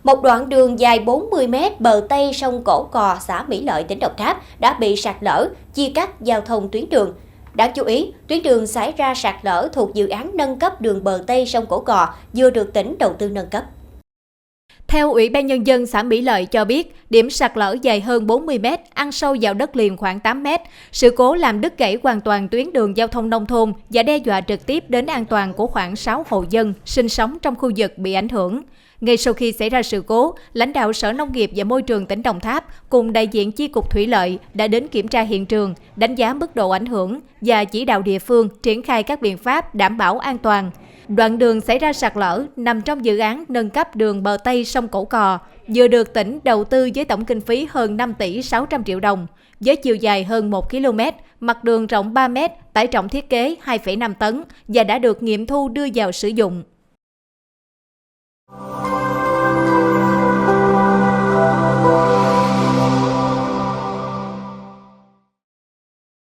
Một đoạn đường dài 40 m bờ Tây sông Cổ Cò, xã Mỹ Lợi, tỉnh Đồng Tháp đã bị sạt lở, chia cắt giao thông tuyến đường. Đáng chú ý, tuyến đường xảy ra sạt lở thuộc dự án nâng cấp đường bờ Tây sông Cổ Cò vừa được tỉnh đầu tư nâng cấp. Theo Ủy ban Nhân dân xã Mỹ Lợi cho biết, điểm sạt lở dài hơn 40 m, ăn sâu vào đất liền khoảng 8 m. Sự cố làm đứt gãy hoàn toàn tuyến đường giao thông nông thôn và đe dọa trực tiếp đến an toàn của khoảng 6 hộ dân sinh sống trong khu vực bị ảnh hưởng. Ngay sau khi xảy ra sự cố, lãnh đạo Sở Nông nghiệp và Môi trường tỉnh Đồng Tháp cùng đại diện Chi cục Thủy lợi đã đến kiểm tra hiện trường, đánh giá mức độ ảnh hưởng và chỉ đạo địa phương triển khai các biện pháp đảm bảo an toàn. Đoạn đường xảy ra sạt lở nằm trong dự án nâng cấp đường bờ Tây sông Cổ Cò, vừa được tỉnh đầu tư với tổng kinh phí hơn 5 tỷ 600 triệu đồng, với chiều dài hơn 1 km, mặt đường rộng 3 m, tải trọng thiết kế 2,5 tấn và đã được nghiệm thu đưa vào sử dụng.